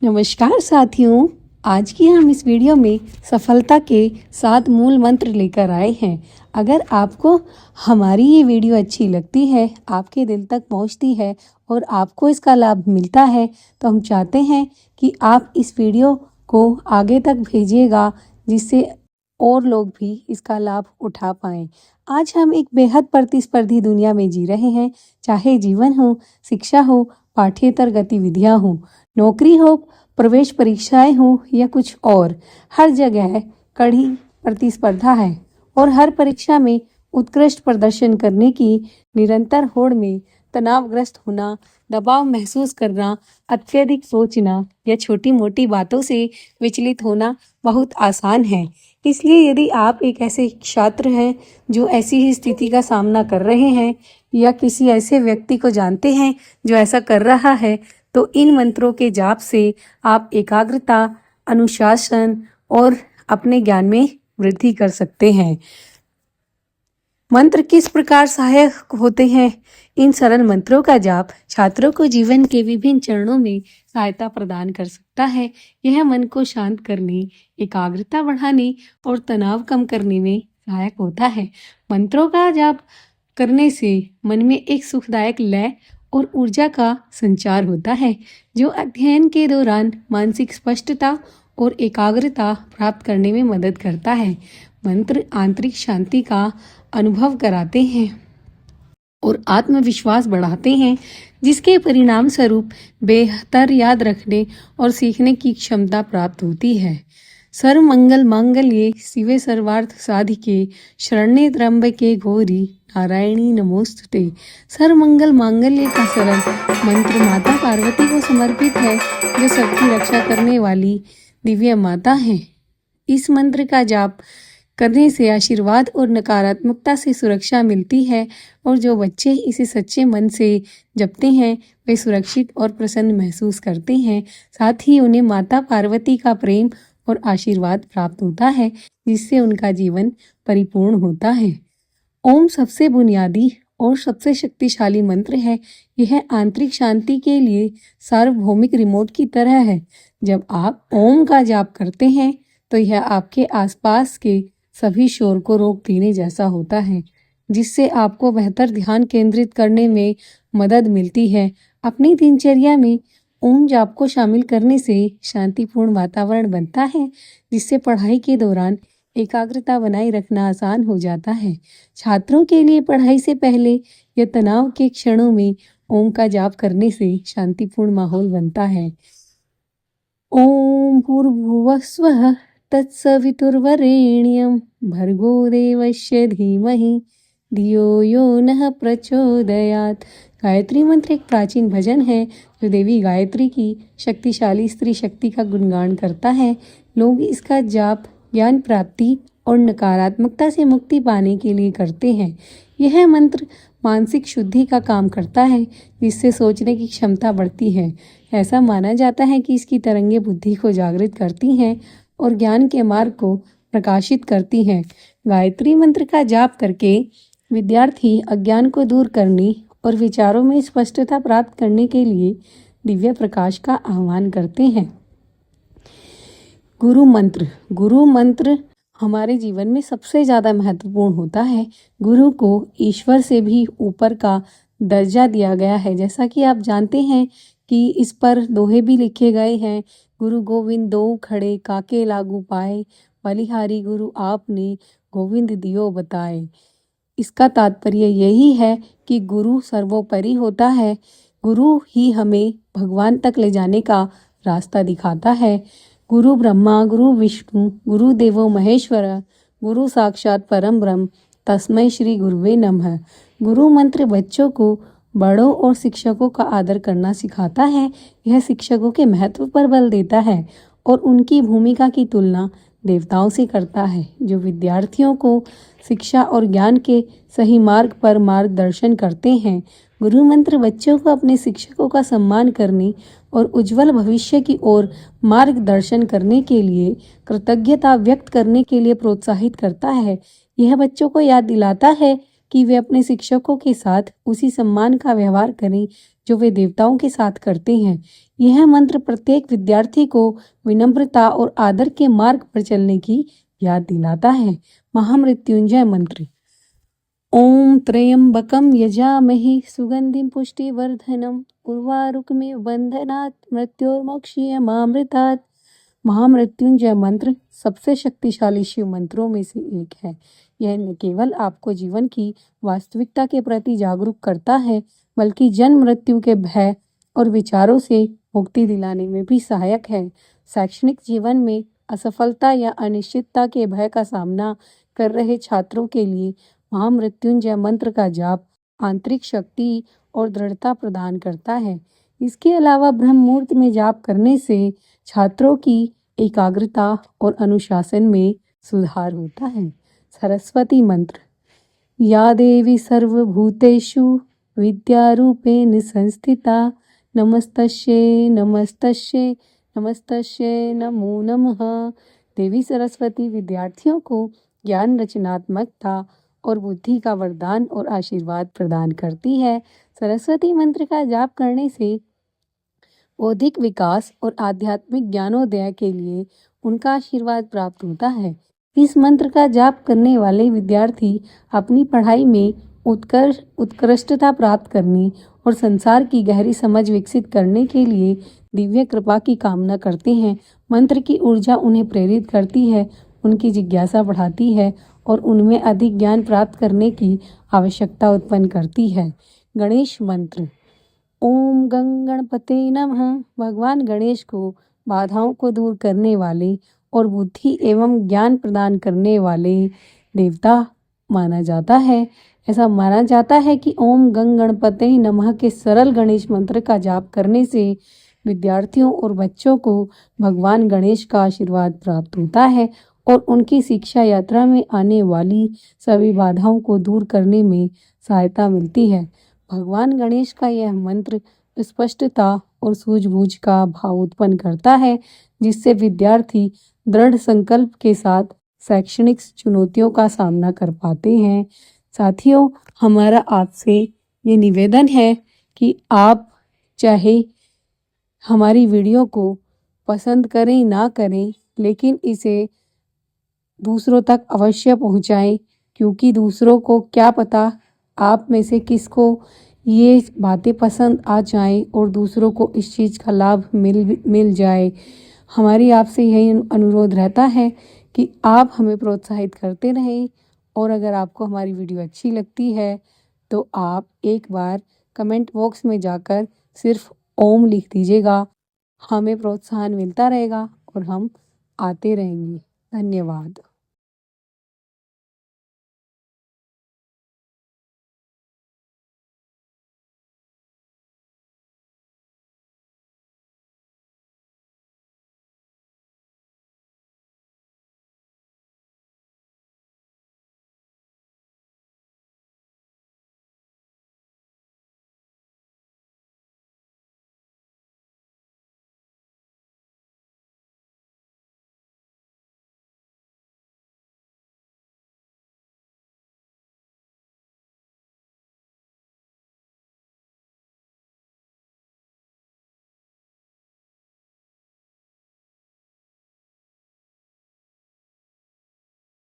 नमस्कार साथियों, आज की हम इस वीडियो में सफलता के 7 मूल मंत्र लेकर आए हैं। अगर आपको हमारी ये वीडियो अच्छी लगती है, आपके दिल तक पहुंचती है और आपको इसका लाभ मिलता है, तो हम चाहते हैं कि आप इस वीडियो को आगे तक भेजिएगा, जिससे और लोग भी इसका लाभ उठा पाएं। आज हम एक बेहद प्रतिस्पर्धी दुनिया में जी रहे हैं, चाहे जीवन हो, शिक्षा हो, पाठ्येतर गतिविधियां हो, नौकरी हो, प्रवेश परीक्षाएं हो या कुछ और, हर जगह कड़ी प्रतिस्पर्धा है और हर परीक्षा में उत्कृष्ट प्रदर्शन करने की निरंतर होड़ में तनावग्रस्त होना, दबाव महसूस करना, अत्यधिक सोचना या छोटी मोटी बातों से विचलित होना बहुत आसान है। इसलिए यदि आप एक ऐसे छात्र हैं जो ऐसी ही स्थिति का सामना कर रहे हैं या किसी ऐसे व्यक्ति को जानते हैं जो ऐसा कर रहा है, तो इन मंत्रों के जाप से आप एकाग्रता, अनुशासन और अपने ज्ञान में वृद्धि कर सकते हैं। मंत्र किस प्रकार सहायक होते हैं? इन सरल मंत्रों का जाप छात्रों को जीवन के विभिन्न चरणों में सहायता प्रदान कर सकता है। यह मन को शांत करने, एकाग्रता बढ़ाने और तनाव कम करने में सहायक होता है। मंत्रों का जाप करने से मन में एक सुखदायक लय और ऊर्जा का संचार होता है, जो अध्ययन के दौरान मानसिक स्पष्टता और एकाग्रता प्राप्त करने में मदद करता है। मंत्र आंतरिक शांति का अनुभव कराते हैं और आत्मविश्वास बढ़ाते हैं, जिसके परिणाम स्वरूप बेहतर याद रखने और सीखने की क्षमता प्राप्त होती है। सर्वमंगल मांगल्ये शिवे सर्वार्थ साधिके शरण्ये त्र्यंबके गौरी नारायणी नमोस्तुते। सर्वमंगल मांगल्य का सरल मंत्र माता पार्वती को समर्पित है, जो सबकी रक्षा करने वाली दिव्य माता है। इस मंत्र का जाप करने से आशीर्वाद और नकारात्मकता से सुरक्षा मिलती है और जो बच्चे इसे सच्चे मन से जपते हैं वे सुरक्षित और प्रसन्न महसूस करते हैं। साथ ही उन्हें माता पार्वती का प्रेम और आशीर्वाद प्राप्त होता है, जिससे उनका जीवन परिपूर्ण होता है। ओम सबसे बुनियादी और सबसे शक्तिशाली मंत्र है। यह आंतरिक शांति के लिए सार्वभौमिक रिमोट की तरह है। जब आप ओम का जाप करते हैं तो यह आपके आसपास के सभी शोर को रोक देने जैसा होता है, जिससे आपको बेहतर ध्यान केंद्रित करने में मदद मिलती है। अपनी दिनचर्या में ओम जाप को शामिल करने से शांतिपूर्ण वातावरण बनता है, जिससे पढ़ाई के दौरान एकाग्रता बनाए रखना आसान हो जाता है। छात्रों के लिए पढ़ाई से पहले या तनाव के क्षणों में ओम का जाप करने से शांतिपूर्ण माहौल बनता है। ओम भूर्भुवः स्वः तत्सवितुर्वरेण्यं भर्गो देवस्य धीमहि धियो यो नः प्रचोदयात्। गायत्री मंत्र एक प्राचीन भजन है जो देवी गायत्री की शक्तिशाली स्त्री शक्ति का गुणगान करता है। लोग इसका जाप ज्ञान प्राप्ति और नकारात्मकता से मुक्ति पाने के लिए करते हैं। यह मंत्र मानसिक शुद्धि का काम करता है, जिससे सोचने की क्षमता बढ़ती है। ऐसा माना जाता है कि इसकी तरंगें बुद्धि को जागृत करती हैं और ज्ञान के मार्ग को प्रकाशित करती हैं। गायत्री मंत्र का जाप करके विद्यार्थी अज्ञान को दूर करने और विचारों में स्पष्टता प्राप्त करने के लिए दिव्य प्रकाश का आह्वान करते हैं। गुरु मंत्र हमारे जीवन में सबसे ज़्यादा महत्वपूर्ण होता है। गुरु को ईश्वर से भी ऊपर का दर्जा दिया गया है। जैसा कि आप जानते हैं कि इस पर दोहे भी लिखे गए हैं। गुरु गोविंद दो खड़े काके लागू पाए, बलिहारी गुरु आपने गोविंद दियो बताए। इसका तात्पर्य यही है कि गुरु सर्वोपरि होता है। गुरु ही हमें भगवान तक ले जाने का रास्ता दिखाता है। गुरु ब्रह्मा गुरु विष्णु गुरु देवो महेश्वर गुरु साक्षात परम ब्रह्म तस्मै श्री गुरुवे नमः। गुरु मंत्र बच्चों को बड़ों और शिक्षकों का आदर करना सिखाता है। यह शिक्षकों के महत्व पर बल देता है और उनकी भूमिका की तुलना देवताओं से करता है, जो विद्यार्थियों को शिक्षा और ज्ञान के सही मार्ग पर मार्गदर्शन करते हैं। गुरु मंत्र बच्चों को अपने शिक्षकों का सम्मान करने और उज्जवल भविष्य की ओर मार्गदर्शन करने के लिए कृतज्ञता व्यक्त करने के लिए प्रोत्साहित करता है। यह बच्चों को याद दिलाता है कि वे अपने शिक्षकों के साथ उसी सम्मान का व्यवहार करें जो वे देवताओं के साथ करते हैं। यह मंत्र प्रत्येक विद्यार्थी को विनम्रता और आदर के मार्ग पर चलने की याद दिलाता है। महामृत्युंजय मंत्र। ओम त्र्यंबकं यजामहे सुगंधिं पुष्टिवर्धनम् उर्वारुकमिव बन्धनात् मृत्योर्मुक्षीयमामृतात्। महामृत्युंजय मंत्र सबसे शक्तिशाली शिव मंत्रों में से एक है। यह न केवल आपको जीवन की वास्तविकता के प्रति जागरूक करता है, बल्कि जन्म मृत्यु के भय और विचारों से मुक्ति दिलाने में भी सहायक है। शैक्षणिक जीवन में असफलता या अनिश्चितता के भय का सामना कर रहे छात्रों के लिए महामृत्युंजय मंत्र का जाप आंतरिक शक्ति और दृढ़ता प्रदान करता है। इसके अलावा ब्रह्म मुहूर्त में जाप करने से छात्रों की एकाग्रता और अनुशासन में सुधार होता है। सरस्वती मंत्र। या देवी सर्वभूतेषु विद्यारूपेण संस्थिता नमस्तस्यै नमस्तस्यै नमस्तस्यै नमो नमः। देवी सरस्वती विद्यार्थियों को ज्ञान, रचनात्मकता और बुद्धि का वरदान और आशीर्वाद प्रदान करती है। सरस्वती मंत्र का जाप करने से बौद्धिक विकास और आध्यात्मिक ज्ञानोदय के लिए उनका आशीर्वाद प्राप्त होता है। इस मंत्र का जाप करने वाले विद्यार्थी अपनी पढ़ाई में उत्कृष्टता प्राप्त करने और संसार की गहरी समझ विकसित करने के लिए दिव्य कृपा की कामना करते हैं। मंत्र की ऊर्जा उन्हें प्रेरित करती है, उनकी जिज्ञासा बढ़ाती है और उनमें अधिक ज्ञान प्राप्त करने की आवश्यकता उत्पन्न करती है। गणेश मंत्र। ओम गं गणपते नमः। भगवान गणेश को बाधाओं को दूर करने वाले और बुद्धि एवं ज्ञान प्रदान करने वाले देवता माना जाता है। ऐसा माना जाता है कि ओम गं गणपते नमः के सरल गणेश मंत्र का जाप करने से विद्यार्थियों और बच्चों को भगवान गणेश का आशीर्वाद प्राप्त होता है और उनकी शिक्षा यात्रा में आने वाली सभी बाधाओं को दूर करने में सहायता मिलती है। भगवान गणेश का यह मंत्र स्पष्टता और सूझबूझ का भाव उत्पन्न करता है, जिससे विद्यार्थी दृढ़ संकल्प के साथ शैक्षणिक चुनौतियों का सामना कर पाते हैं। साथियों, हमारा आपसे ये निवेदन है कि आप चाहे हमारी वीडियो को पसंद करें ना करें, लेकिन इसे दूसरों तक अवश्य पहुंचाएं, क्योंकि दूसरों को क्या पता आप में से किसको ये बातें पसंद आ जाएं और दूसरों को इस चीज़ का लाभ मिल जाए। हमारी आपसे यही अनुरोध रहता है कि आप हमें प्रोत्साहित करते रहें, और अगर आपको हमारी वीडियो अच्छी लगती है तो आप एक बार कमेंट बॉक्स में जाकर सिर्फ ओम लिख दीजिएगा। हमें प्रोत्साहन मिलता रहेगा और हम आते रहेंगे। धन्यवाद।